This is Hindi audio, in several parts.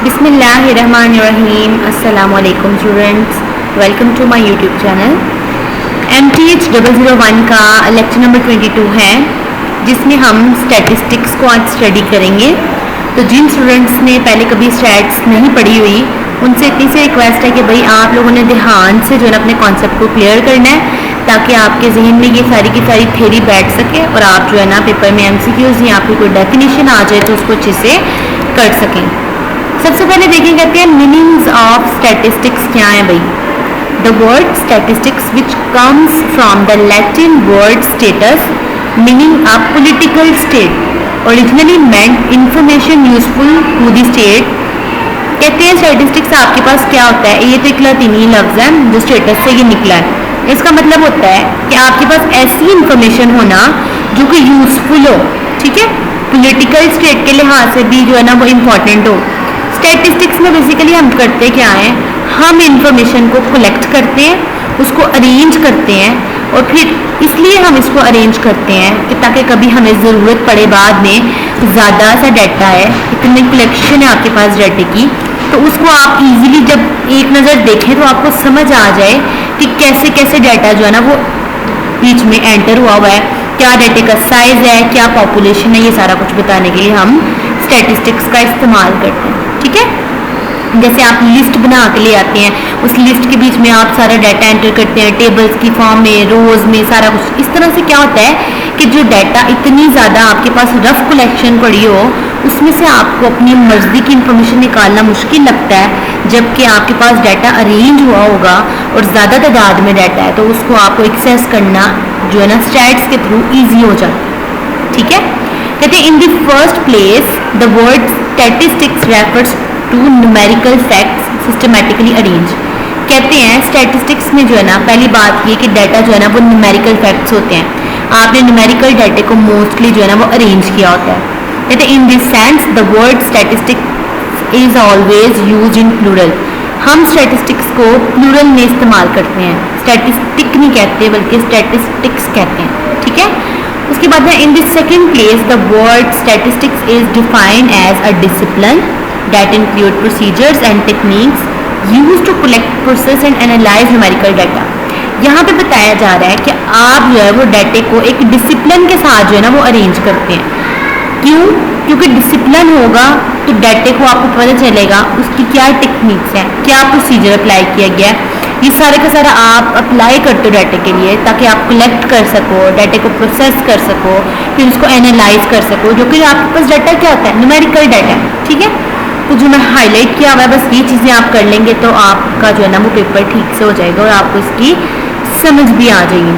बिस्मिल्लाहिर्रहमानिर्रहीम। अस्सलामु अलैकुम students, welcome to my YouTube channel. MTH 001 का लेक्चर नंबर 22 है, जिसमें हम स्टैटिस्टिक्स को आज स्टडी करेंगे। तो जिन स्टूडेंट्स ने पहले कभी स्टैट्स नहीं पढ़ी हुई, उनसे इतनी सी रिक्वेस्ट है कि भाई आप लोगों ने ध्यान से जो है अपने कॉन्सेप्ट को क्लियर करना है, ताकि आपके जहन में ये सारी की सारी थ्योरी बैठ सके और आप जो है ना पेपर में MCQs या फिर कोई डेफिनेशन आ जाए तो उसको अच्छे से कर सकें। सबसे पहले देखें, कहते हैं मीनिंग्स ऑफ स्टैटिस्टिक्स क्या है भाई। The word statistics which comes from the Latin word status meaning a political state originally meant information useful to the state. कहते हैं स्टैटिस्टिक्स आपके पास क्या होता है, ये तो एक लातीनी लफ्ज़ है जो स्टेटस से ये निकला है। इसका मतलब होता है कि आपके पास ऐसी इंफॉर्मेशन होना जो कि यूजफुल हो, ठीक है, पॉलिटिकल स्टेट के लिहाज से भी जो है ना वो इम्पोर्टेंट हो। स्टैटिस्टिक्स में बेसिकली हम करते क्या हैं, हम इंफॉर्मेशन को कलेक्ट करते हैं, उसको अरेंज करते हैं, और फिर इसलिए हम इसको अरेंज करते हैं कि ताकि कभी हमें ज़रूरत पड़े बाद में, ज़्यादा सा डाटा है, इतनी कलेक्शन है आपके पास डाटे की, तो उसको आप इजीली जब एक नज़र देखें तो आपको समझ आ जाए कि कैसे कैसे डाटा जो है ना वो बीच में एंटर हुआ है, क्या डाटे का साइज़ है, क्या पॉपुलेशन है, ये सारा कुछ बताने के लिए हम स्टैटिस्टिक्स का इस्तेमाल करते हैं। ठीक है, जैसे आप लिस्ट बना के ले आते हैं, उस लिस्ट के बीच में आप सारा डाटा एंटर करते हैं, टेबल्स की फॉर्म में, रोज में, सारा कुछ। इस तरह से क्या होता है कि जो डाटा इतनी ज़्यादा आपके पास रफ कलेक्शन पड़ी हो, उसमें से आपको अपनी मर्जी की इंफॉर्मेशन निकालना मुश्किल लगता है, जबकि आपके पास डाटा अरेंज हुआ होगा और ज़्यादा तादाद में डाटा है, तो उसको आपको एक्सेस करना जो है ना स्टैट्स के थ्रू ईजी हो जाए। ठीक है, कहते हैं in the first place the word statistics refers to numerical facts systematically arrange. कहते हैं स्टैटिस्टिक्स में जो है ना पहली बात ये कि डाटा जो है ना वो न्यूमेरिकल फैक्ट्स होते हैं, आपने न्यूमेरिकल डाटे को मोस्टली जो है ना वो अरेंज किया होता है। कहते हैं in this sense the word statistics is always used in plural. हम स्टैटिस्टिक्स को प्लूरल में इस्तेमाल करते हैं, स्टैटिस्टिक नहीं कहते बल्कि स्टैटिस्टिक्स कहते हैं। ठीक है, उसके बाद में in this second place the word statistics is defined as a discipline that include procedures and techniques used to collect, process and analyze numerical data। यहाँ पे बताया जा रहा है कि आप जो है वो डाटे को एक डिसिप्लिन के साथ जो है ना वो अरेंज करते हैं। क्यों? क्योंकि डिसिप्लिन होगा तो डाटे को आपको पता चलेगा उसकी क्या टेक्निक्स हैं, क्या प्रोसीजर अप्लाई किया गया है, ये सारे का सारा आप अप्लाई करते हो डाटे के लिए, ताकि आप कलेक्ट कर सको, डाटे को प्रोसेस कर सको, फिर उसको एनालाइज कर सको, जो कि आपके पास डाटा क्या होता है, न्यूमेरिकल डाटा। ठीक है, तो जो मैं हाईलाइट किया हुआ है बस ये चीज़ें आप कर लेंगे तो आपका जो है ना वो पेपर ठीक से हो जाएगा और आपको इसकी समझ भी आ जाएगी।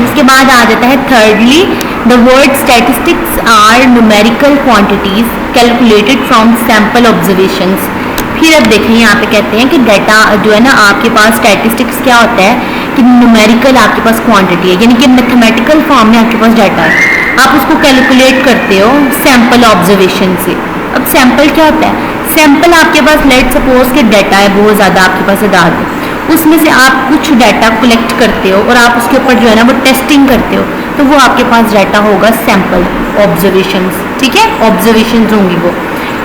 इसके बाद आ जाता है thirdly the word statistics are numerical quantities calculated from sample observations. फिर अब देखें यहाँ पे कहते हैं कि डाटा जो है ना आपके पास स्टैटिस्टिक्स क्या होता है कि न्यूमेरिकल आपके पास क्वांटिटी है, यानी कि मैथमेटिकल फॉर्म में आपके पास डाटा है, आप उसको कैलकुलेट करते हो सैम्पल ऑब्जर्वेशन से। अब सैंपल क्या होता है, सैंपल आपके पास लेट सपोज के डाटा है बहुत ज़्यादा आपके पास तादाद है, उसमें से आप कुछ डाटा कलेक्ट करते हो और आप उसके ऊपर जो है ना वो टेस्टिंग करते हो, तो वो आपके पास डाटा होगा सैंपल ऑब्जर्वेशंस। ठीक है, ऑब्जर्वेशंस होंगी वो।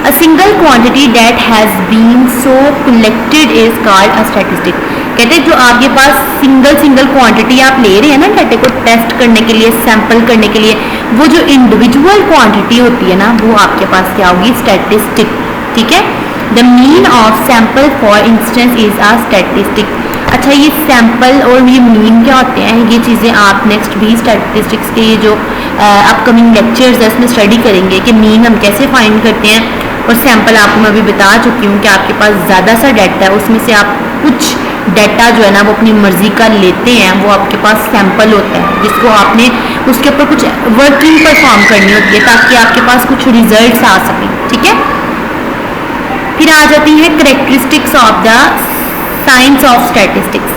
A single quantity that has been so collected is called a statistic. कहते हैं जो आपके पास सिंगल क्वांटिटी आप ले रहे हैं ना डाटे को टेस्ट करने के लिए, सैंपल करने के लिए, वो जो इंडिविजुअल क्वांटिटी होती है ना वो आपके पास क्या होगी, स्टैटिस्टिक। ठीक है, the mean of sample for instance is a statistic. अच्छा, ये सैंपल और ये मीन क्या होते हैं, ये चीज़ें आप नेक्स्ट भी स्टैटिस्टिक्स के ये जो अपकमिंग लेक्चर्स है उसमें स्टडी करेंगे कि मीन हम कैसे फाइंड करते हैं, और सैंपल आपको मैं अभी बता चुकी हूँ कि आपके पास ज़्यादा सा डाटा है, उसमें से आप कुछ डाटा जो है ना वो अपनी मर्जी का लेते हैं, वो आपके पास सैंपल होता है जिसको आपने उसके ऊपर कुछ वर्किंग परफॉर्म करनी होती है ताकि आपके पास कुछ रिजल्ट्स आ सकें। ठीक है, फिर आ जाती है characteristics of the science of statistics.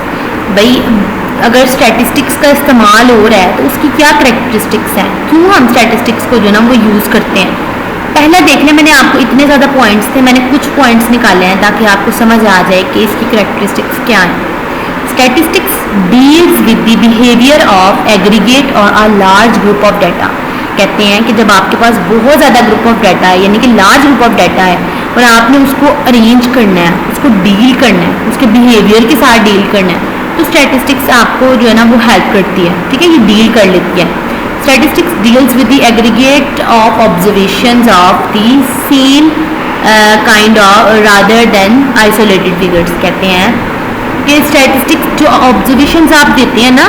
भाई अगर स्टैटिस्टिक्स का इस्तेमाल हो रहा है तो उसकी क्या करेक्टरिस्टिक्स हैं, क्यों हम स्टैटिस्टिक्स को जो है ना वो यूज़ करते हैं। पहला देख लें, मैंने आपको इतने ज़्यादा पॉइंट्स थे, मैंने कुछ पॉइंट्स निकाले हैं ताकि आपको समझ आ जाए कि इसकी करेक्टरिस्टिक्स क्या हैं। Statistics deals with the behaviour of aggregate और a large group of data. कहते हैं कि जब आपके पास बहुत ज़्यादा ग्रुप ऑफ डाटा है, यानी कि लार्ज ग्रुप ऑफ डाटा है, और आपने उसको अरेंज करना है, उसको डील करना है, उसके बिहेवियर के साथ डील करना है, तो स्टैटिस्टिक्स आपको जो है ना वो हेल्प करती है, ठीक है, ये डील कर लेती है। Statistics deals with the aggregate of observations of the same kind of rather than isolated figures. कहते हैं कि स्टैटिस्टिक्स जो ऑब्जर्वेशंस आप देते हैं ना,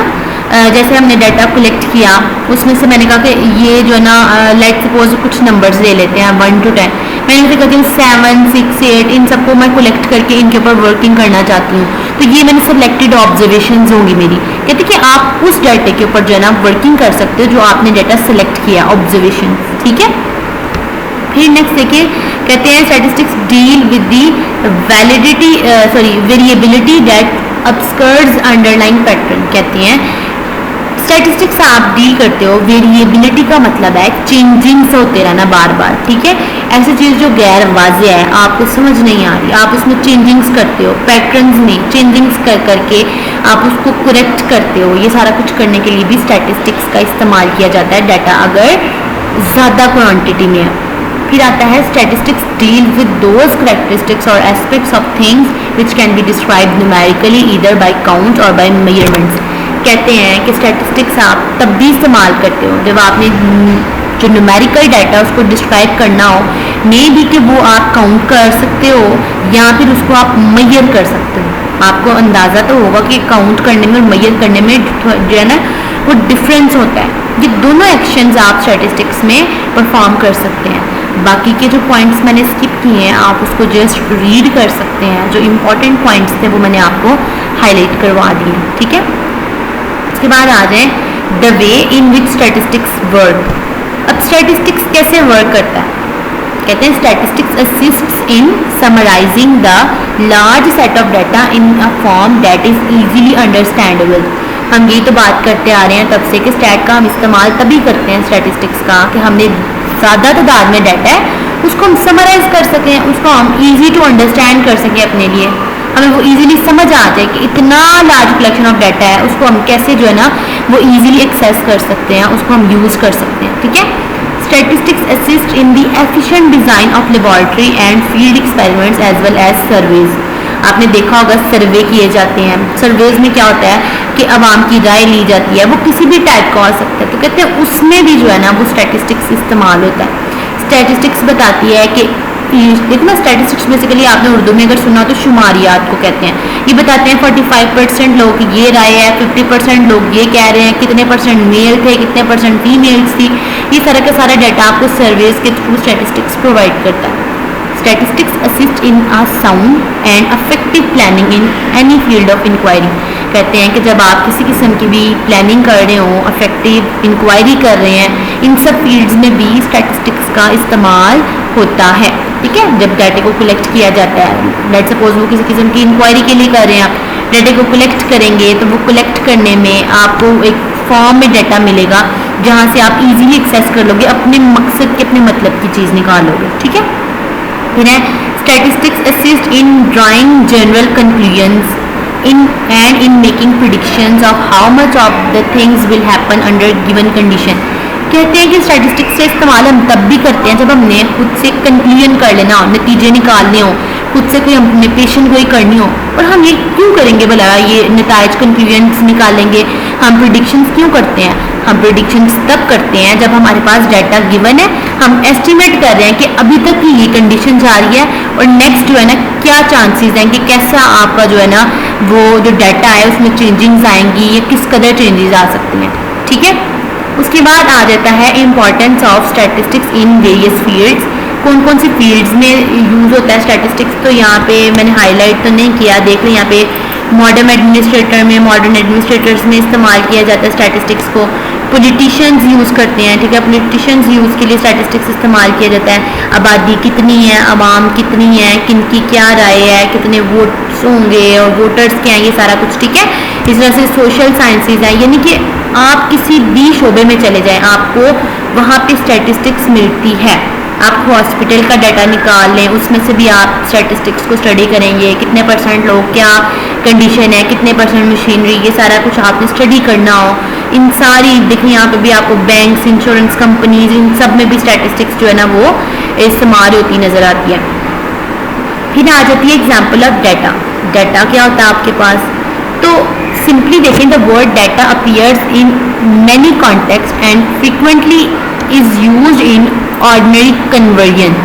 जैसे हमने डाटा कलेक्ट किया, उसमें से मैंने कहा कि ये जो है ना लेट सपोज कुछ नंबर्स ले लेते हैं 1 to 10, मैंने उनसे कहती हूँ 7, 6, 8, इन सबको मैं कलेक्ट करके इनके ऊपर वर्किंग करना चाहती हूँ, तो ये मैंने सिलेक्टेड ऑब्जर्वेशंस होंगी मेरी। कहते हैं कि आप उस डाटा के ऊपर जो है ना वर्किंग कर सकते हो जो आपने डाटा सेलेक्ट किया, ऑब्जर्वेशन, ठीक है। फिर नेक्स्ट देखिए, कहते हैं statistics deal with the validity variability that obscures underlying pattern. कहते हैं स्टैटिस्टिक्स आप डील करते हो, वेरिएबिलिटी का मतलब है चेंजिंग्स होते रहना बार बार, ठीक है, ऐसी चीज़ जो गैर वाज़ेह है, आपको समझ नहीं आ रही, आप उसमें चेंजिंग्स करते हो, पैटर्न्स में चेंजिंग्स कर करके आप उसको करेक्ट करते हो। ये सारा कुछ करने के लिए भी स्टैटिस्टिक्स का इस्तेमाल किया जाता है, डाटा अगर ज़्यादा क्वान्टिटी में है। फिर आता है statistics deal with those characteristics और aspects of things which can be describe numerically either by count और बाय मेजरमेंट्स। कहते हैं कि स्टैटिस्टिक्स आप तब भी इस्तेमाल करते हो जब आपने जो न्यूमेरिकल डाटा उसको डिस्क्राइब करना हो, मे भी कि वो आप काउंट कर सकते हो या फिर उसको आप मेजर कर सकते हो। आपको अंदाज़ा तो होगा कि काउंट करने में और मेजर करने में जो है ना वो डिफरेंस होता है। ये दोनों एक्शंस आप स्टैटिस्टिक्स में परफॉर्म कर सकते हैं। बाकी के जो पॉइंट्स मैंने स्किप किए हैं आप उसको जस्ट रीड कर सकते हैं, जो इम्पोर्टेंट पॉइंट्स थे वो मैंने आपको हाईलाइट करवा दिए, ठीक है। उसके बाद आ जाए the way in which statistics work. अब स्टैटिस्टिक्स कैसे वर्क करता है? कहते हैं statistics assists in summarising the large set of data in a form that is easily understandable. हम ये तो बात करते आ रहे हैं तब से कि स्टैट का हम इस्तेमाल तभी करते हैं स्टैटिस्टिक्स का कि हमने ज़्यादा तादाद में डाटा है उसको हम समराइज कर सकें, उसको हम ईजी टू अंडरस्टैंड कर सकें, अपने लिए हमें वो इजीली समझ आ जाए कि इतना लार्ज कलेक्शन ऑफ डाटा है, उसको हम कैसे जो है ना वो इजीली एक्सेस कर सकते हैं, उसको हम यूज़ कर सकते हैं, ठीक है। Statistics assist in the efficient design of laboratory and field experiments as well as surveys. आपने देखा होगा सर्वे किए जाते हैं, सर्वेज में क्या होता है कि आवाम की राय ली जाती है, वो किसी भी टाइप का हो सकता है, तो कहते हैं उसमें भी जो है ना वो स्टैटिस्टिक्स इस्तेमाल होता है। स्टैटिस्टिक्स बताती है कि देखो ना, स्टैटिस्टिक्स बेसिकली आपने उर्दू में अगर सुना तो शुमारियात को कहते हैं। ये बताते हैं 45% लोगों की ये राय है, 50% लोग ये कह रहे हैं, कितने परसेंट मेल थे, कितने परसेंट फीमेल्स थी, ये सारा का सारा डाटा आपको सर्वेज के थ्रू स्टैटिस्टिक्स प्रोवाइड करता है। Statistics assist in a sound and effective planning in any field of inquiry. कहते हैं कि जब आप किसी किस्म की भी प्लानिंग कर रहे हो, अफेक्टिव इंक्वायरी कर रहे हैं, इन सब फील्ड्स में भी स्टैटिस्टिक्स का इस्तेमाल होता है, ठीक है। जब डाटे को कलेक्ट किया जाता है, लेट्स सपोज वो किसी किस्म की इंक्वायरी के लिए कर रहे हैं, आप डाटे को कलेक्ट करेंगे तो वो कलेक्ट करने में आपको एक फॉर्म में डाटा मिलेगा जहाँ से आप इजीली एक्सेस कर लोगे, अपने मकसद के अपने मतलब की चीज़ निकालोगे, ठीक है। फिर है statistics assist in drawing general conclusions and in making predictions of how much of the things will happen under given condition। कहते हैं कि स्टैटिस्टिक्स से इस्तेमाल हम तब भी करते हैं जब हमने खुद से कंक्लूजन कर लेना हो, नतीजे निकालने हो, खुद से कोई हमने पेशन कोई करनी हो। और हम ये क्यों करेंगे भला, ये नताइज कंक्लूजन्स निकालेंगे, हम प्रिडिक्शंस क्यों करते हैं? हम प्रिडिक्शंस तब करते हैं जब हमारे पास डाटा गिवन है, हम एस्टिमेट कर रहे हैं कि अभी तक की ये कंडीशन जा रही है और नेक्स्ट जो है ना क्या चांसेस हैं कि कैसा आपका जो है ना वो जो डाटा है उसमें चेंजिंग्स आएंगी या किस कदर चेंजेस आ सकती हैं, ठीक है। उसके बाद आ जाता है importance of statistics in various fields. कौन कौन सी फील्ड्स में यूज़ होता है स्टैटिस्टिक्स, तो यहाँ पे मैंने हाईलाइट तो नहीं किया, देख लें यहाँ पे मॉडर्न एडमिनिस्ट्रेटर्स में इस्तेमाल किया जाता है स्टैटिस्टिक्स को, पॉलिटिशियंस यूज़ करते हैं, ठीक है, पॉलिटिशियंस यूज़ के लिए स्टैटिस्टिक्स इस्तेमाल किया जाता है। आबादी कितनी है, आवाम कितनी है, किन की क्या राय है, कितने वोट्स होंगे और वोटर्स क्या हैं, ये सारा कुछ, ठीक है। इस तरह से सोशल साइंसेज हैं, यानी कि आप किसी भी शोबे में चले जाएं आपको वहाँ पे स्टैटिस्टिक्स मिलती है। आप हॉस्पिटल का डाटा निकाल लें, उसमें से भी आप स्टैटिस्टिक्स को स्टडी करेंगे, कितने परसेंट लोग क्या कंडीशन है, कितने परसेंट मशीनरी, ये सारा कुछ आपने स्टडी करना हो। इन सारी देखिए यहाँ पे भी आपको बैंक्स, इंश्योरेंस कंपनीज, इन सब में भी स्टैटिस्टिक्स जो है ना वो इस्तेमाल होती नज़र आती है। फिर आ जाती है एग्जाम्पल ऑफ डाटा। डाटा क्या होता है आपके पास, तो सिंपली देखें, the word data appears in many context and frequently is used in ordinary conversion.